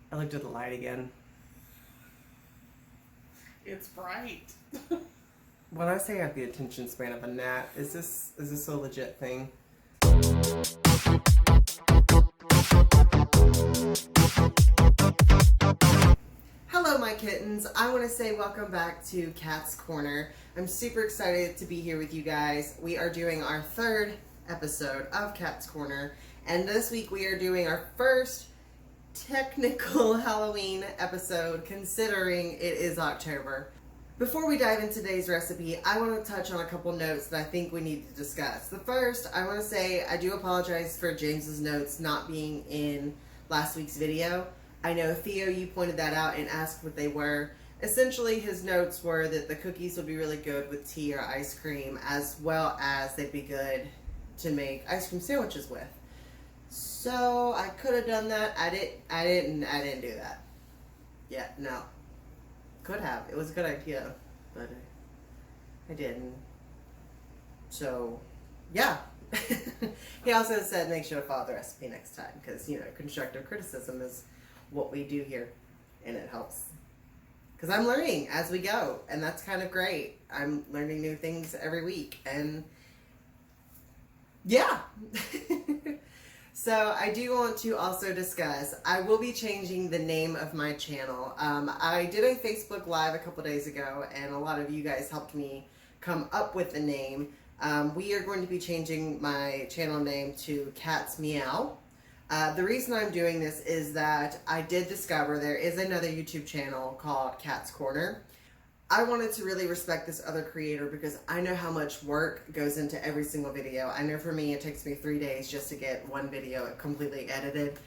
I looked at the light again. It's bright. When I say I have the attention span of a gnat, is this a legit thing? Hello my kittens, I want to say welcome back to Cat's Corner. I'm super excited to be here with you guys. We are doing our third episode of Cat's Corner, and this week we are doing our first technical Halloween episode considering it is October. Before we dive into today's recipe, I want to touch on a couple notes that I think we need to discuss. The first, I want to say I do apologize for James's notes not being in last week's video. I know Theo, you pointed that out and asked what they were. Essentially, his notes were that the cookies would be really good with tea or ice cream, as well as they'd be good to make ice cream sandwiches with. So I could have done that. I didn't do that. Yeah, no. Could have. It was a good idea, but I didn't. So, yeah. He also said make sure to follow the recipe next time because, you know, constructive criticism is what we do here, and it helps. Because I'm learning as we go, and that's kind of great. I'm learning new things every week, and yeah. So I do want to also discuss, I will be changing the name of my channel. I did a Facebook Live a couple days ago, and a lot of you guys helped me come up with the name. We are going to be changing my channel name to Cat's Meow. The reason I'm doing this is that I did discover there is another YouTube channel called Cat's Corner. I wanted to really respect this other creator because I know how much work goes into every single video. I know for me it takes me 3 days just to get one video completely edited.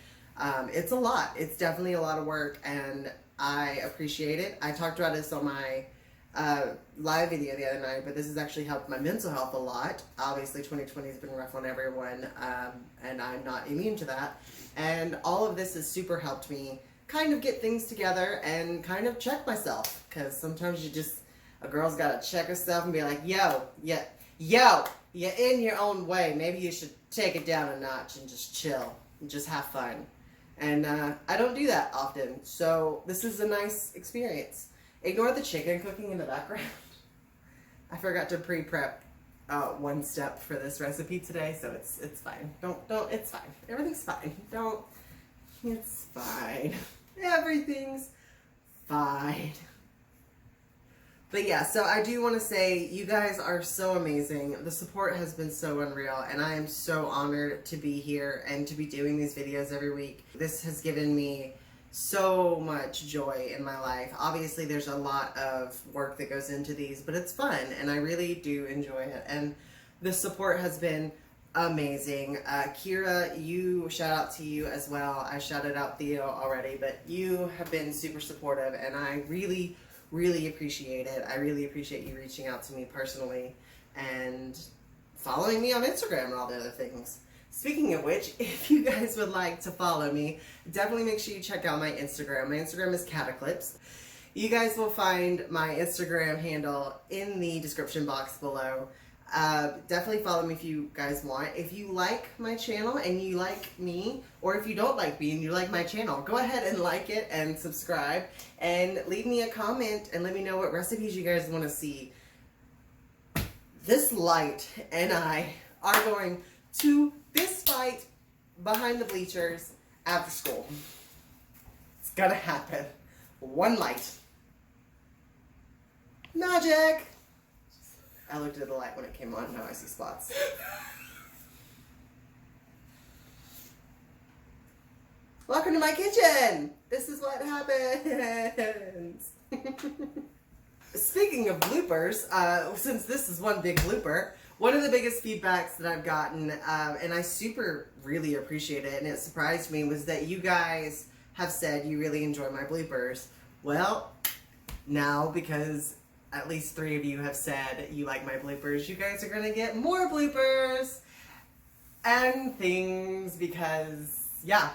It's a lot. It's definitely a lot of work, and I appreciate it. I talked about this on my live video the other night, but this has actually helped my mental health a lot. Obviously 2020 has been rough on everyone, and I'm not immune to that. And all of this has super helped me kind of get things together and kind of check myself, because sometimes a girl's got to check herself and be like, yo, you're in your own way. Maybe you should take it down a notch and just chill and just have fun. And I don't do that often, so this is a nice experience. Ignore the chicken cooking in the background. I forgot to pre-prep one step for this recipe today, so it's fine. It's fine. Everything's fine. It's fine. Everything's fine. But yeah, so I do want to say you guys are so amazing. The support has been so unreal, and I am so honored to be here and to be doing these videos every week. This has given me so much joy in my life. Obviously, there's a lot of work that goes into these, but it's fun, and I really do enjoy it. And the support has been amazing. Kira, shout out to you as well. I shouted out Theo already, but you have been super supportive, and I really, really appreciate it. I really appreciate you reaching out to me personally and following me on Instagram and all the other things. Speaking of which, if you guys would like to follow me, definitely make sure you check out my Instagram. My Instagram is Cateclips. You guys will find my Instagram handle in the description box below. Definitely follow me if you guys want. If you like my channel and you like me, or if you don't like me and you like my channel, go ahead and like it and subscribe and leave me a comment and let me know what recipes you guys want to see. This light and I are going to fist fight behind the bleachers after school. It's gonna happen. One light. Magic! I looked at the light when it came on, now I see spots. Welcome to my kitchen! This is what happens! Speaking of bloopers, since this is one big blooper, one of the biggest feedbacks that I've gotten, and I really appreciate it, and it surprised me, was that you guys have said you really enjoy my bloopers. Well, now, because at least 3 of you have said you like my bloopers, you guys are going to get more bloopers and things because, yeah,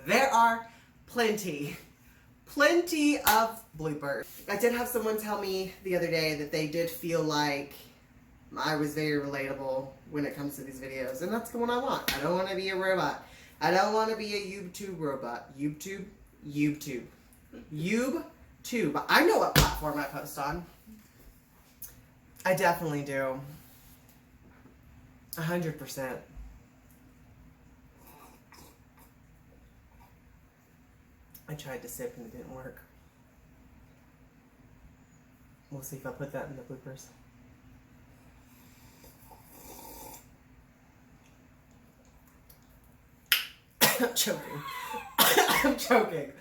there are plenty of bloopers. I did have someone tell me the other day that they did feel like I was very relatable when it comes to these videos, and that's what I want. I don't want to be a robot. I don't want to be a YouTube robot. YouTube YouTube. YouTube. I know what platform I post on. I definitely do. 100%. I tried to sip and it didn't work. We'll see if I put that in the bloopers. I'm choking. I'm choking.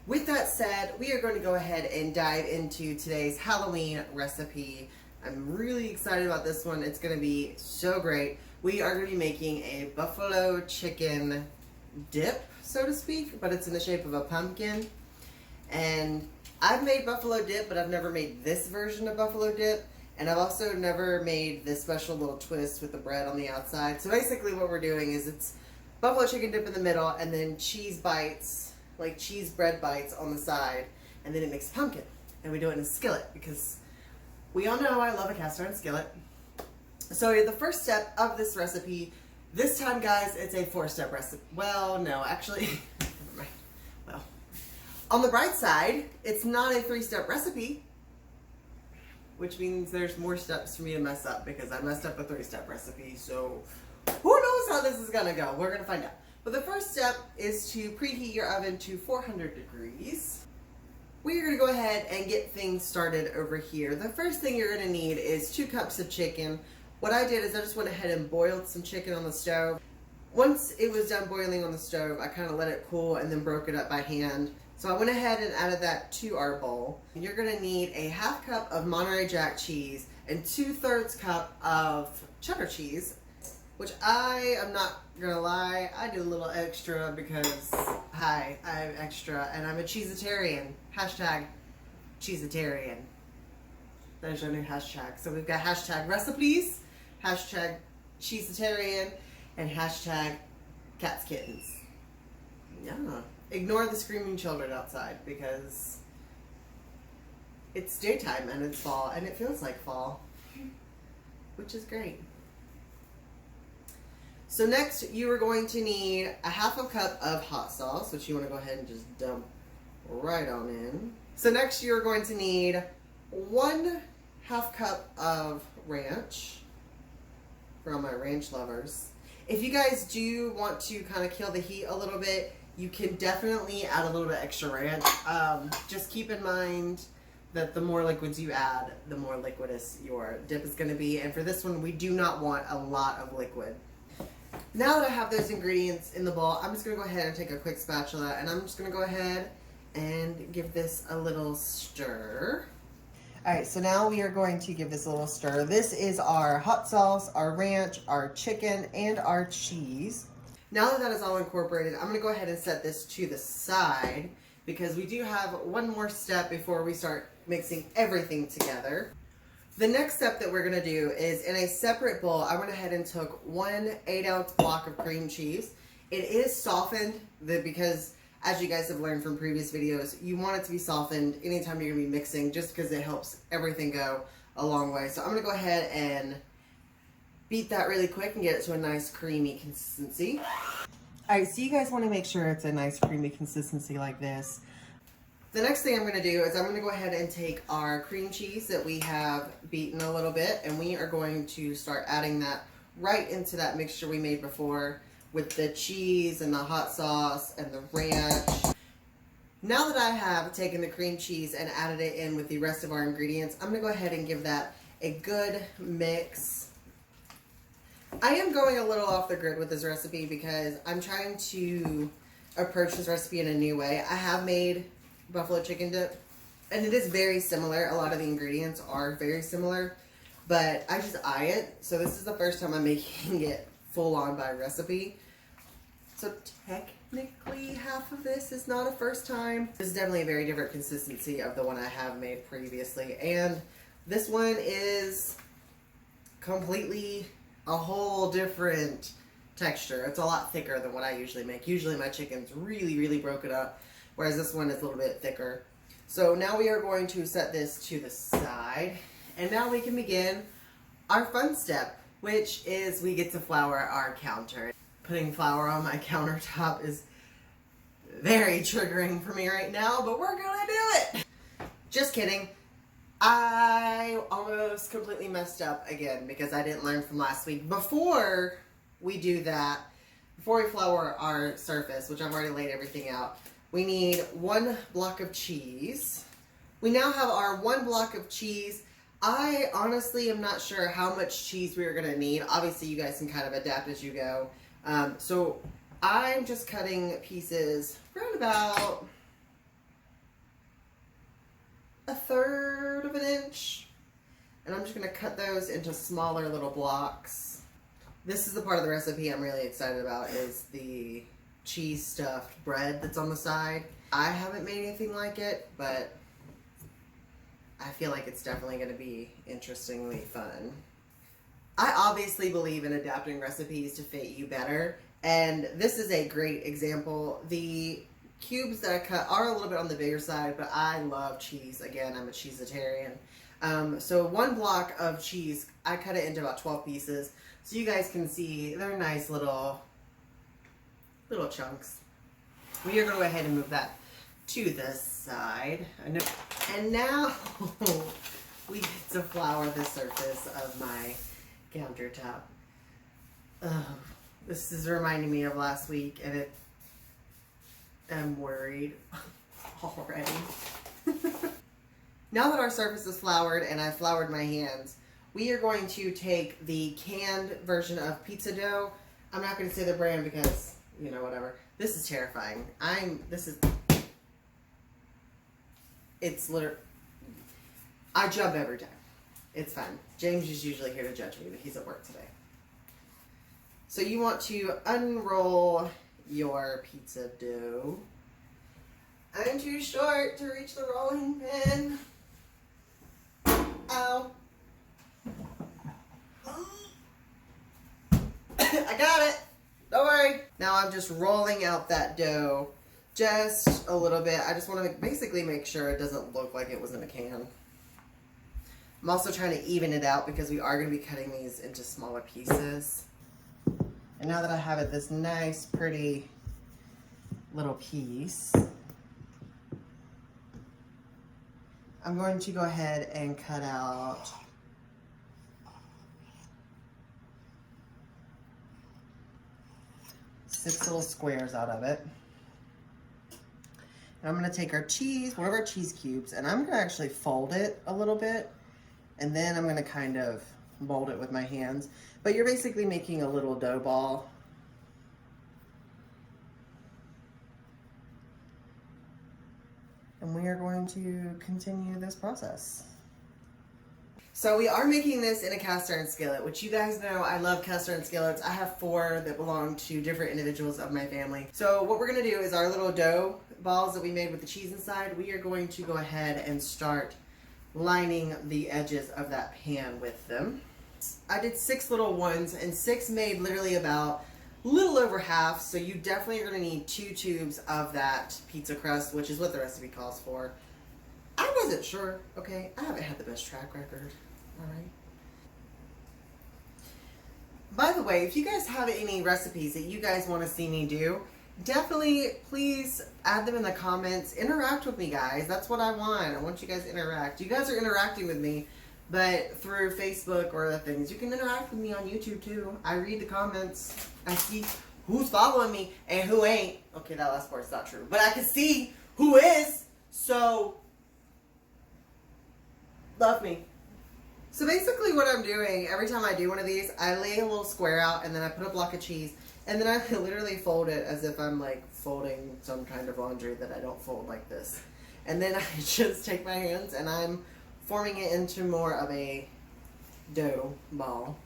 With that said, we are going to go ahead and dive into today's Halloween recipe. I'm really excited about this one. It's going to be so great. We are going to be making a buffalo chicken dip, so to speak, but it's in the shape of a pumpkin. And I've made buffalo dip, but I've never made this version of buffalo dip. And I've also never made this special little twist with the bread on the outside. So basically what we're doing is it's buffalo chicken dip in the middle and then cheese bites, like cheese bread bites on the side. And then it makes pumpkin. And we do it in a skillet because we all know I love a cast iron skillet. So the first step of this recipe, this time guys, it's a 4-step recipe. Well, no, actually, never mind. Well, on the bright side, it's not a 3-step recipe, which means there's more steps for me to mess up because I messed up a 3-step recipe. So who knows how this is gonna go? We're gonna find out. But the first step is to preheat your oven to 400 degrees. We're gonna go ahead and get things started over here. The first thing you're gonna need is 2 cups of chicken. What I did is I just went ahead and boiled some chicken on the stove. Once it was done boiling on the stove, I kind of let it cool and then broke it up by hand. So I went ahead and added that to our bowl. You're gonna need a 1/2 cup of Monterey Jack cheese and 2/3 cup of cheddar cheese, which I am not gonna lie, I did a little extra because, hi, I'm extra and I'm a cheesetarian. Hashtag cheesetarian. There's our new hashtag. So we've got hashtag recipes, hashtag cheesetarian, and hashtag cats kittens. Yeah. Ignore the screaming children outside because it's daytime and it's fall and it feels like fall, which is great. So next you are going to need a 1/2 cup of hot sauce, which you want to go ahead and just dump right on in. So next you're going to need 1/2 cup of ranch for all my ranch lovers. If you guys do want to kind of kill the heat a little bit, you can definitely add a little bit extra ranch. Just keep in mind that the more liquids you add, the more liquidous your dip is going to be. And for this one, we do not want a lot of liquid. Now that I have those ingredients in the bowl, I'm just going to go ahead and take a quick spatula and I'm just going to go ahead and give this a little stir. Alright, so now we are going to give this a little stir. This is our hot sauce, our ranch, our chicken, and our cheese. Now that that is all incorporated, I'm going to go ahead and set this to the side because we do have one more step before we start mixing everything together. The next step that we're going to do is in a separate bowl, I went ahead and took 1 8-ounce block of cream cheese. It is softened because, as you guys have learned from previous videos, you want it to be softened anytime you're going to be mixing just because it helps everything go a long way. So I'm going to go ahead and beat that really quick and get it to a nice creamy consistency. Alright, so you guys want to make sure it's a nice creamy consistency like this. The next thing I'm going to do is I'm going to go ahead and take our cream cheese that we have beaten a little bit and we are going to start adding that right into that mixture we made before with the cheese and the hot sauce and the ranch. Now that I have taken the cream cheese and added it in with the rest of our ingredients, I'm going to go ahead and give that a good mix. I am going a little off the grid with this recipe because I'm trying to approach this recipe in a new way. I have made buffalo chicken dip and it is very similar. A lot of the ingredients are very similar, but I just eye it. So this is the first time I'm making it full on by recipe. So technically half of this is not a first time. This is definitely a very different consistency of the one I have made previously. And this one is completely a whole different texture. It's a lot thicker than what I usually make. Usually my chicken's really broken up, whereas this one is a little bit thicker. So now we are going to set this to the side. And now we can begin our fun step, which is we get to flour our counter. Putting flour on my countertop is very triggering for me right now, but we're gonna do it. Just kidding. I almost completely messed up again because I didn't learn from last week. Before we do that, before we flour our surface, which I've already laid everything out, we need 1 block of cheese. We now have our 1 block of cheese. I honestly am not sure how much cheese we're gonna need. Obviously you guys can kind of adapt as you go. So I'm just cutting pieces around about 1/3 of an inch. And I'm just gonna cut those into smaller little blocks. This is the part of the recipe I'm really excited about, is the cheese stuffed bread that's on the side. I haven't made anything like it, but I feel like it's definitely gonna be interestingly fun. I obviously believe in adapting recipes to fit you better, and this is a great example. The cubes that I cut are a little bit on the bigger side, but I love cheese. Again, I'm a cheesetarian. So 1 block of cheese, I cut it into about 12 pieces, so you guys can see they're nice little chunks. We are going to go ahead and move that to the side. And now we get to flour the surface of my countertop. This is reminding me of last week, and I'm worried already. Now that our surface is floured and I've floured my hands, we are going to take the canned version of pizza dough. I'm not going to say the brand because, you know, whatever. This is terrifying. It's literally, I jump every time. It's fine. James is usually here to judge me, but he's at work today. So you want to unroll your pizza dough. I'm too short to reach the rolling pin. Ow. I got it. Don't worry. Now I'm just rolling out that dough just a little bit. I just want to basically make sure it doesn't look like it was in a can. I'm also trying to even it out because we are going to be cutting these into smaller pieces. And now that I have it this nice, pretty little piece, I'm going to go ahead and cut out six little squares out of it. And I'm going to take our cheese, one of our cheese cubes, and I'm going to actually fold it a little bit, and then I'm going to kind of mold it with my hands. But you're basically making a little dough ball. And we are going to continue this process. So we are making this in a cast iron skillet, which you guys know I love cast iron skillets. I have 4 that belong to different individuals of my family. So what we're gonna do is our little dough balls that we made with the cheese inside, we are going to go ahead and start lining the edges of that pan with them. I did 6 little ones, and 6 made literally about a little over half, so you definitely are going to need 2 tubes of that pizza crust, which is what the recipe calls for. I wasn't sure, okay? I haven't had the best track record, alright? By the way, if you guys have any recipes that you guys want to see me do, definitely please add them in the comments. Interact with me, guys. That's what I want. I want you guys to interact. You guys are interacting with me, but through Facebook or other things. You can interact with me on YouTube too. I read the comments. I see who's following me and who ain't. Okay, that last part's not true. But I can see who is. So, love me. So basically what I'm doing, every time I do one of these, I lay a little square out and then I put a block of cheese. And then I literally fold it as if I'm like folding some kind of laundry that I don't fold like this. And then I just take my hands and I'm forming it into more of a dough ball.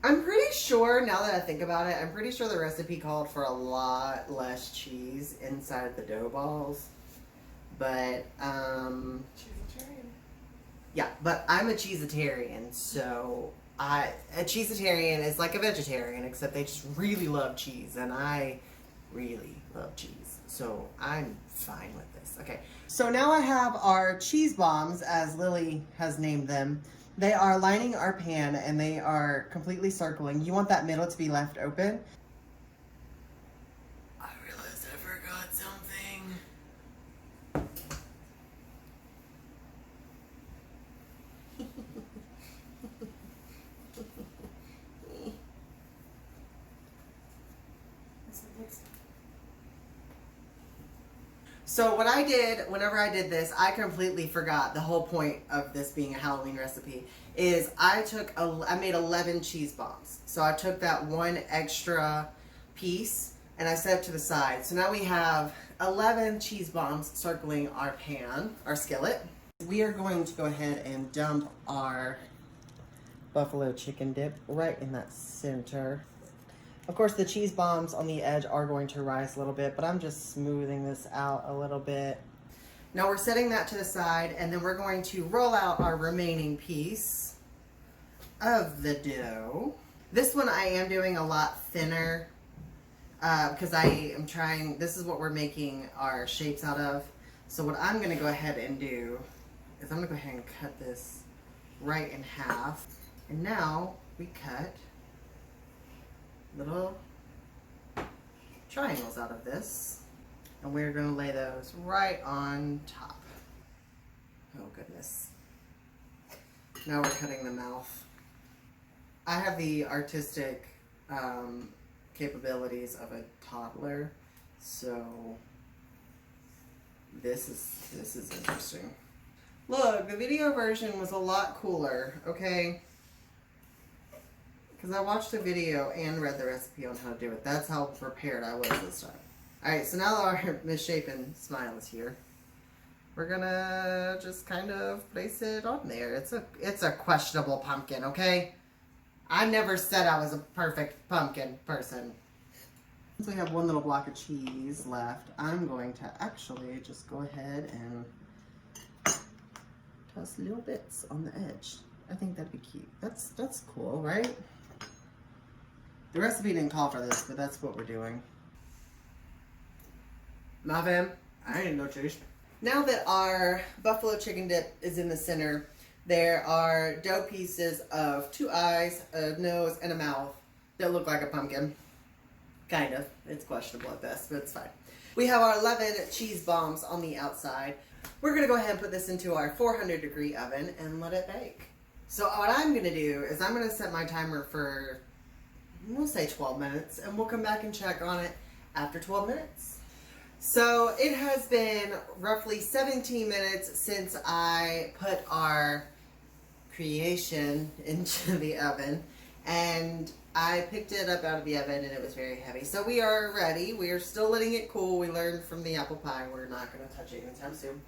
I'm pretty sure, now that I think about it, I'm pretty sure the recipe called for a lot less cheese inside the dough balls. But, yeah, but I'm a cheesetarian, so a cheesetarian is like a vegetarian, except they just really love cheese, and I really love cheese. So I'm fine with this. Okay, so now I have our cheese bombs, as Lily has named them. They are lining our pan, and they are completely circling. You want that middle to be left open. I realized I forgot So what I did, whenever I did this, I completely forgot the whole point of this being a Halloween recipe, is I made 11 cheese bombs. So I took that one extra piece and I set it to the side. So now we have 11 cheese bombs circling our pan, our skillet. We are going to go ahead and dump our buffalo chicken dip right in that center. Of course, the cheese bombs on the edge are going to rise a little bit, but I'm just smoothing this out a little bit. Now we're setting that to the side, and then we're going to roll out our remaining piece of the dough. This one I am doing a lot thinner because I am trying, this is what we're making our shapes out of. So what I'm going to go ahead and do is I'm going to go ahead and cut this right in half. And now we cut little triangles out of this, and we're going to lay those right on top. Oh goodness. Now we're cutting the mouth. I have the artistic capabilities of a toddler, so this is interesting. Look, the video version was a lot cooler, okay? Because I watched the video and read the recipe on how to do it. That's how prepared I was this time. Alright, so now our misshapen smile is here. We're gonna just kind of place it on there. It's a questionable pumpkin, okay? I never said I was a perfect pumpkin person. Since we have one little block of cheese left, I'm going to actually just go ahead and toss little bits on the edge. I think that'd be cute. That's cool, right? The recipe didn't call for this, but that's what we're doing. My fam, I ain't no cheese. Now that our buffalo chicken dip is in the center, there are dough pieces of 2 eyes, a nose, and a mouth that look like a pumpkin. Kind of. It's questionable at best, but it's fine. We have our 11 cheese bombs on the outside. We're going to go ahead and put this into our 400-degree oven and let it bake. So what I'm going to do is I'm going to set my timer for, we'll say 12 minutes, and we'll come back and check on it after 12 minutes. So it has been roughly 17 minutes since I put our creation into the oven, and I picked it up out of the oven and it was very heavy. So we are ready. We are still letting it cool. We learned from the apple pie we're not going to touch it anytime soon.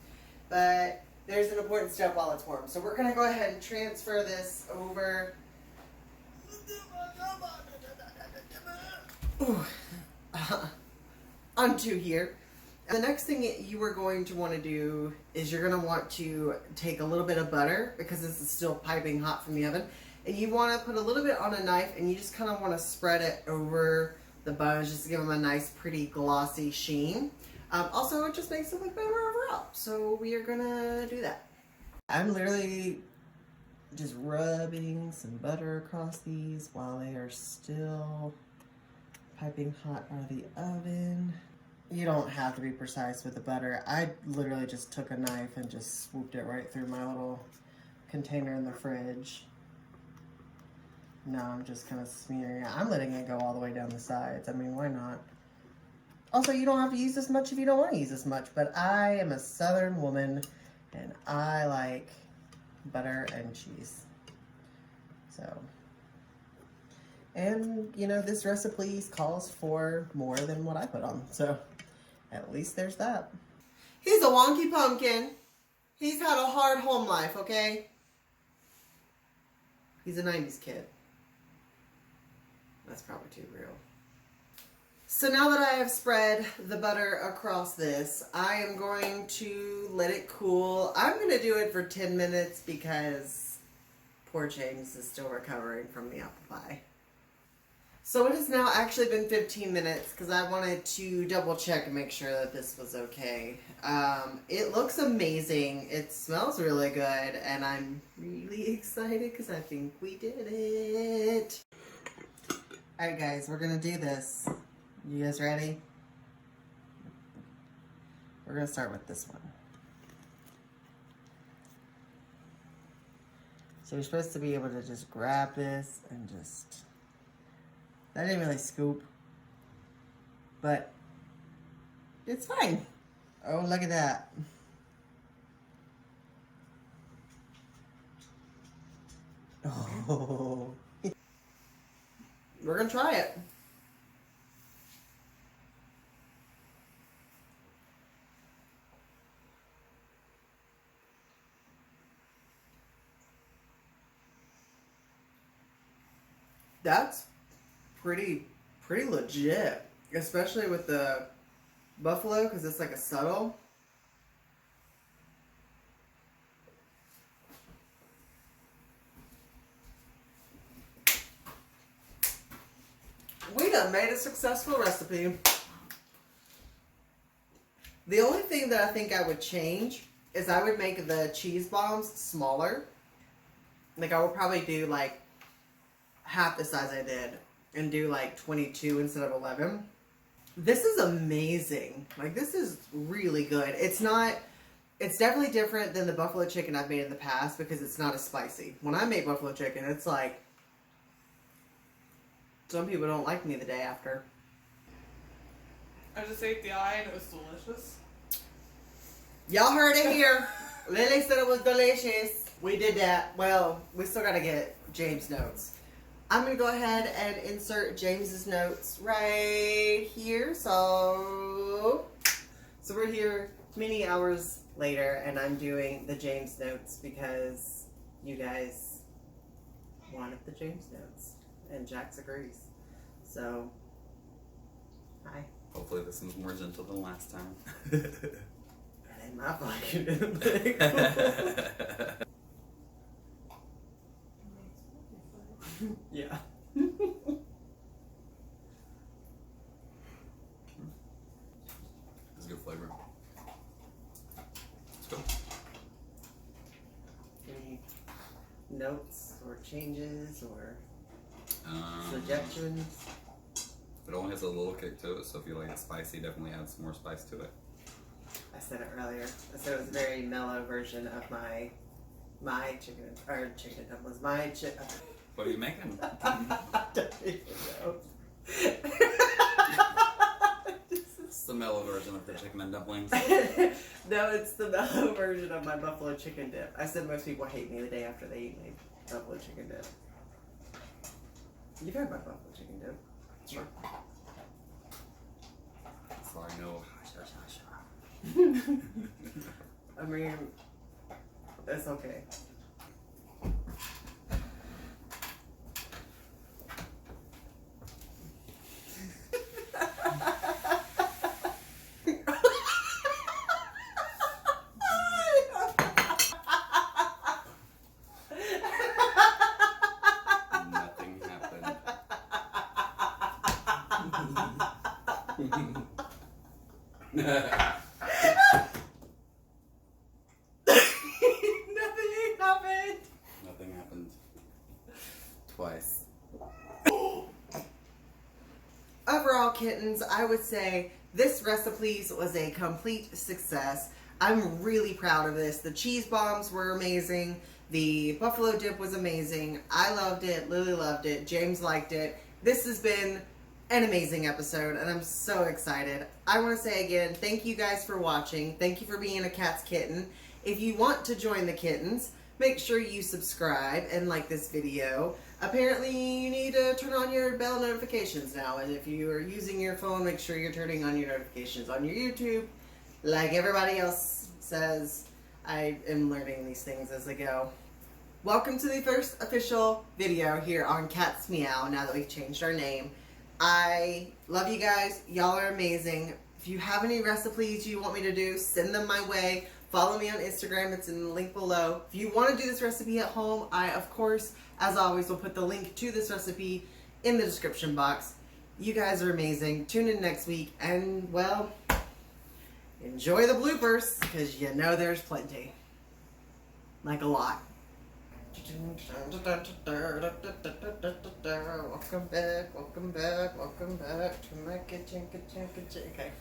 But there's an important step while it's warm. So we're going to go ahead and transfer this over onto here. And the next thing you are going to want to do is you're going to want to take a little bit of butter, because this is still piping hot from the oven, and you want to put a little bit on a knife, and you just kind of want to spread it over the buns just to give them a nice, pretty, glossy sheen. Also, it just makes it look better overall. So we are going to do that. I'm literally just rubbing some butter across these while they are still piping hot out of the oven. You don't have to be precise with the butter. I literally just took a knife and just swooped it right through my little container in the fridge. Now I'm just kind of smearing it. I'm letting it go all the way down the sides. I mean, why not? Also, you don't have to use this much if you don't want to use this much, but I am a Southern woman and I like butter and cheese. So, and you know, this recipe calls for more than what I put on, so at least there's that. He's a wonky pumpkin. He's had a hard home life, okay? He's a 90s kid. That's probably too real. So now that I have spread the butter across this, I am going to let it cool. I'm going to do it for 10 minutes because poor James is still recovering from the apple pie. So it has now actually been 15 minutes because I wanted to double check and make sure that this was okay. It looks amazing. It smells really good, and I'm really excited because I think we did it. Alright guys, we're going to do this. You guys ready? We're going to start with this one. So you're supposed to be able to just grab this and just... I didn't really scoop, but it's fine. Oh, look at that. Oh. We're gonna try it. That's pretty legit, especially with the buffalo because it's like a subtle. We done made a successful recipe. The only thing that I think I would change is I would make the cheese bombs smaller. Like I would probably do like half the size I did and do like 22 instead of 11. This is amazing. Like this is really good. It's definitely different than the buffalo chicken I've made in the past because it's not as spicy. When I make buffalo chicken, it's like some people don't like me the day after. I just ate the eye and it was delicious. Y'all heard it here. Lily said it was delicious. We did that. Well, we still gotta get James' notes. I'm gonna go ahead and insert James's notes right here. So we're here many hours later, and I'm doing the James notes because you guys wanted the James notes, and Jax agrees. So, hi. Hopefully this is more gentle than last time. That ain't my fucking thing. Yeah. It's a good flavor. Let's go. Any notes or changes or It suggestions? only has a little kick to it, so if you like it spicy, definitely add some more spice to it. I said it earlier. I said it was a very mellow version of my chicken dumplings. What are you making? I don't even know. It's the mellow version of the chicken and dumplings. No, it's the mellow version of my buffalo chicken dip. I said most people hate me the day after they eat my buffalo chicken dip. You've had my buffalo chicken dip. Sure. So I know. I mean, that's okay. Nothing happened. Nothing happened. Nothing happened. Twice. Overall, kittens, I would say this recipe was a complete success. I'm really proud of this. The cheese bombs were amazing. The buffalo dip was amazing. I loved it. Lily loved it. James liked it. This has been an amazing episode, and I'm so excited. I want to say again, thank you guys for watching. Thank you for being a cat's kitten. If you want to join the kittens, make sure you subscribe and like this video. Apparently, you need to turn on your bell notifications now, and if you are using your phone, make sure you're turning on your notifications on your YouTube. Like everybody else says, I am learning these things as I go. Welcome to the first official video here on Cats Meow, now that we've changed our name. I love you guys. Y'all are amazing. If you have any recipes you want me to do, send them my way. Follow me on Instagram. It's in the link below. If you want to do this recipe at home, I, of course, as always, will put the link to this recipe in the description box. You guys are amazing. Tune in next week, and, well, enjoy the bloopers, because you know there's plenty. Like a lot. Welcome back to my kitchen. Okay.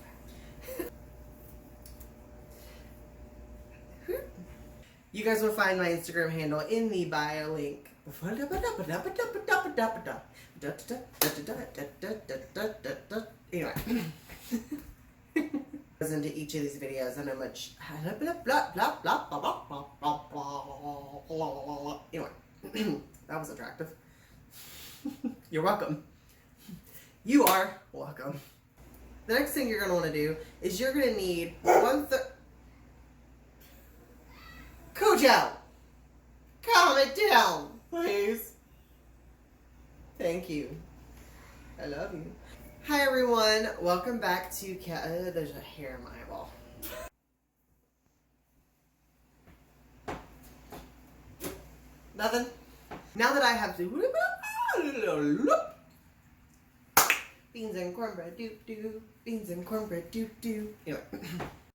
You guys will find my Instagram handle in the bio link. Anyway. goes into each of these videos and how much anyway, that was attractive. You're welcome. You are welcome. The next thing you're going to want to do is you're going to need Cujo, calm it down, please. Thank you. I love you. Hi everyone, welcome back to there's a hair in my eyeball. Nothing? Now that I have to beans and cornbread, doo doo. Beans and cornbread, doo doo. Anyway,